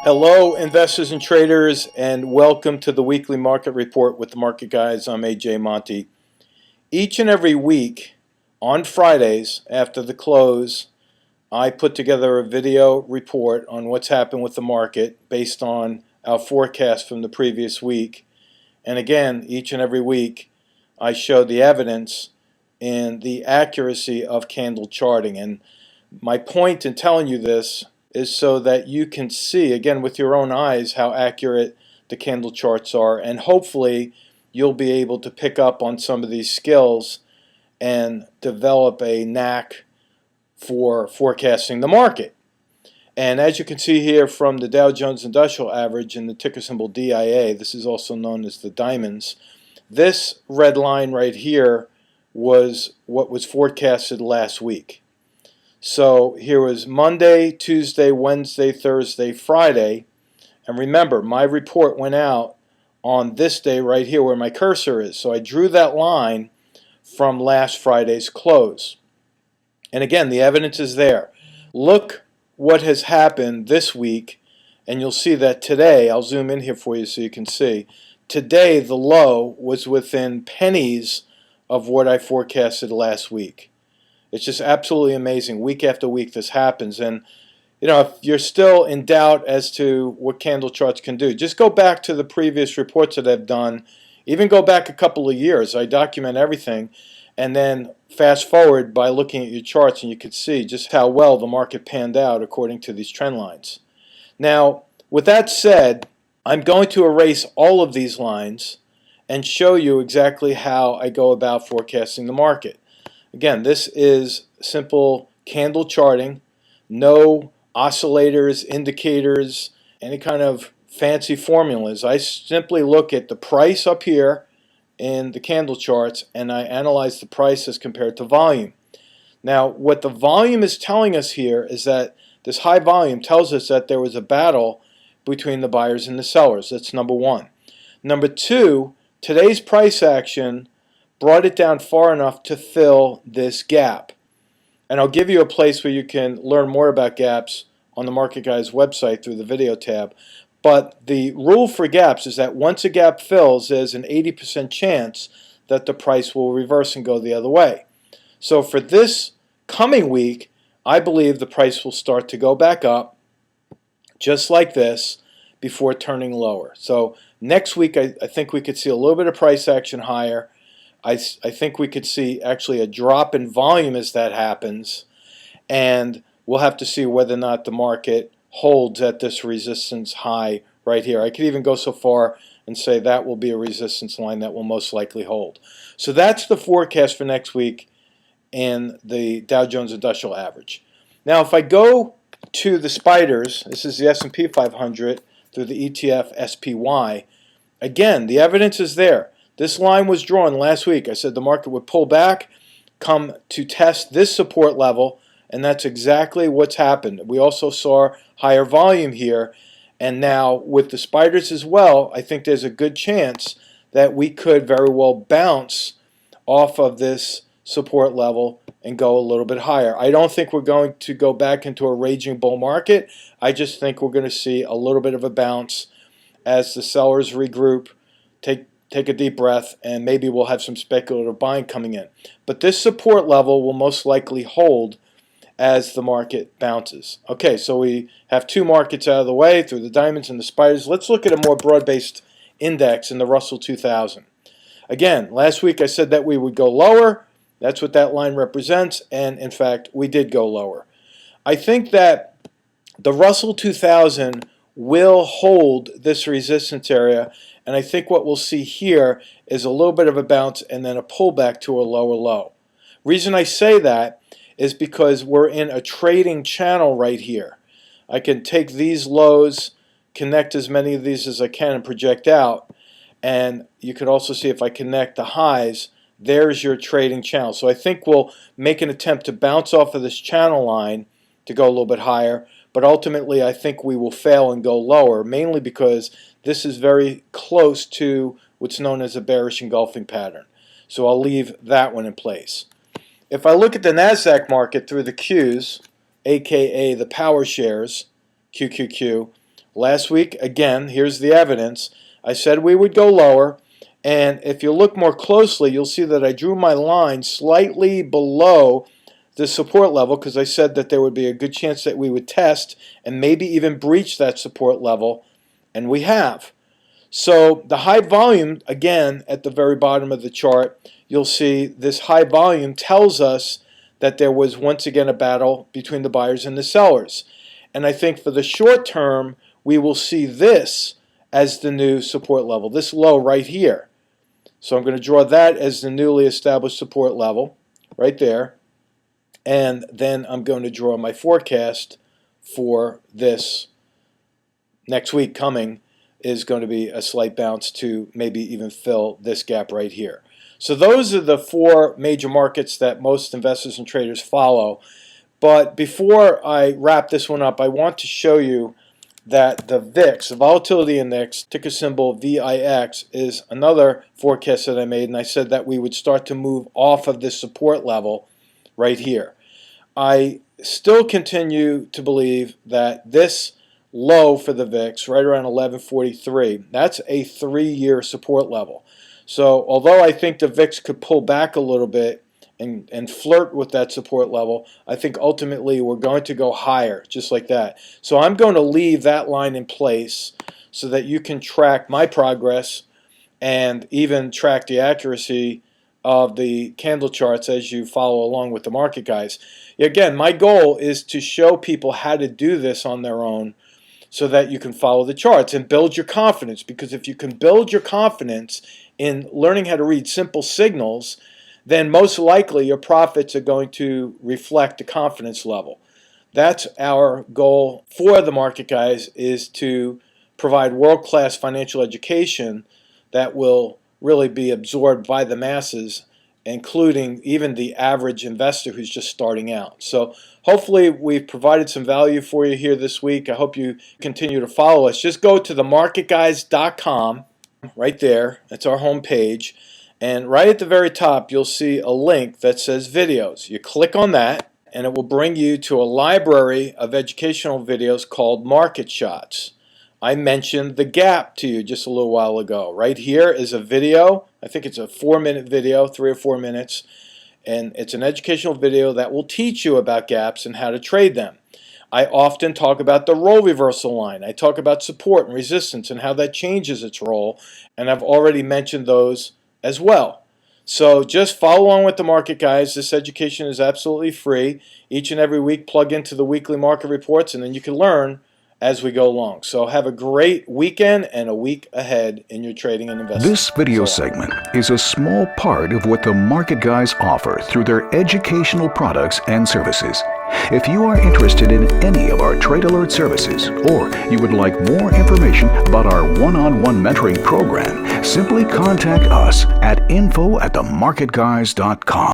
Hello, investors and traders, and welcome to the weekly market report with the market guys. I'm AJ Monty. Each and every week on Fridays after the close, I put together a video report on what's happened with the market based on our forecast from the previous week. And again, each and every week, I show the evidence and the accuracy of candle charting. And my point in telling you this is so that you can see, again, with your own eyes, how accurate the candle charts are. And hopefully, you'll be able to pick up on some of these skills and develop a knack for forecasting the market. And as you can see here from the Dow Jones Industrial Average and the ticker symbol DIA, this is also known as the diamonds, this red line right here was what was forecasted last week. So here was Monday, Tuesday, Wednesday, Thursday, Friday. And remember, my report went out on this day right here where my cursor is. So I drew that line from last Friday's close. And again, the evidence is there. Look what has happened this week, and you'll see that today, I'll zoom in here for you so you can see, today the low was within pennies of what I forecasted last week. It's just absolutely amazing. Week after week this happens. And if you're still in doubt as to what candle charts can do, just go back to the previous reports that I've done. Even go back a couple of years. I document everything. And then fast forward by looking at your charts, and you can see just how well the market panned out according to these trend lines. Now, with that said, I'm going to erase all of these lines and show you exactly how I go about forecasting the market. Again, this is simple candle charting, no oscillators, indicators, any kind of fancy formulas. I simply look at the price up here in the candle charts and I analyze the price as compared to volume. Now, what the volume is telling us here is that this high volume tells us that there was a battle between the buyers and the sellers. That's number one. Number two, today's price action brought it down far enough to fill this gap. And I'll give you a place where you can learn more about gaps on the Market Guys website through the video tab. But the rule for gaps is that once a gap fills, there's an 80% chance that the price will reverse and go the other way. So for this coming week, I believe the price will start to go back up, just like this, before turning lower. So next week, I think we could see a little bit of price action higher. I think we could see actually a drop in volume as that happens, and we'll have to see whether or not the market holds at this resistance high right here. I could even go so far and say that will be a resistance line that will most likely hold. So that's the forecast for next week in the Dow Jones Industrial Average. Now if I go to the spiders, this is the S&P 500 through the ETF SPY, again the evidence is there. This line was drawn last week. I said the market would pull back, come to test this support level, and that's exactly what's happened. We also saw higher volume here, and now with the spiders as well, I think there's a good chance that we could very well bounce off of this support level and go a little bit higher. I don't think we're going to go back into a raging bull market. I just think we're going to see a little bit of a bounce as the sellers regroup, take a deep breath, and maybe we'll have some speculative buying coming in. But this support level will most likely hold as the market bounces. Okay, so we have two markets out of the way through the diamonds and the spiders. Let's look at a more broad-based index in the Russell 2000. Again, last week I said that we would go lower. That's what that line represents, and in fact, we did go lower. I think that the Russell 2000 will hold this resistance area, and I think what we'll see here is a little bit of a bounce and then a pullback to a lower low. Reason I say that is because we're in a trading channel right here. I can take these lows, connect as many of these as I can and project out, and you can also see if I connect the highs, there's your trading channel. So I think we'll make an attempt to bounce off of this channel line to go a little bit higher, but ultimately I think we will fail and go lower, mainly because this is very close to what's known as a bearish engulfing pattern. So I'll leave that one in place. If I look at the NASDAQ market through the Qs, aka the power shares, QQQ, Last week, again, here's the evidence. I said we would go lower, and if you look more closely, you'll see that I drew my line slightly below the support level because I said that there would be a good chance that we would test and maybe even breach that support level, and we have. So the high volume, again, at the very bottom of the chart, you'll see this high volume tells us that there was once again a battle between the buyers and the sellers. And I think for the short term, we will see this as the new support level, this low right here. So I'm going to draw that as the newly established support level right there. And then I'm going to draw my forecast for this next week coming is going to be a slight bounce to maybe even fill this gap right here. So those are the four major markets that most investors and traders follow. But before I wrap this one up, I want to show you that the VIX, the Volatility Index, ticker symbol VIX, is another forecast that I made, and I said that we would start to move off of this support level right here. I still continue to believe that this low for the VIX, right around 1143, that's a 3-year support level. So although I think the VIX could pull back a little bit and flirt with that support level, I think ultimately we're going to go higher, just like that. So I'm going to leave that line in place so that you can track my progress and even track the accuracy of the candle charts as you follow along with the market guys. Again, my goal is to show people how to do this on their own so that you can follow the charts and build your confidence, because if you can build your confidence in learning how to read simple signals, then most likely your profits are going to reflect the confidence level. That's our goal for the market guys, is to provide world-class financial education that will really be absorbed by the masses, including even the average investor who's just starting out. So hopefully we've provided some value for you here this week. I hope you continue to follow us. Just go to themarketguys.com right there. That's our home page. And right at the very top, you'll see a link that says videos. You click on that, and it will bring you to a library of educational videos called Market Shots. I mentioned the gap to you just a little while ago. Right here is a video. I think it's a 4-minute video, 3 or 4 minutes. And it's an educational video that will teach you about gaps and how to trade them. I often talk about the role reversal line. I talk about support and resistance and how that changes its role. And I've already mentioned those as well. So just follow along with the market guys. This education is absolutely free. Each and every week, plug into the weekly market reports, and then you can learn as we go along. So have a great weekend and a week ahead in your trading and investing. This video segment is a small part of what the market guys offer through their educational products and services. If you are interested in any of our Trade Alert services, or you would like more information about our one-on-one mentoring program, simply contact us at info@themarketguys.com.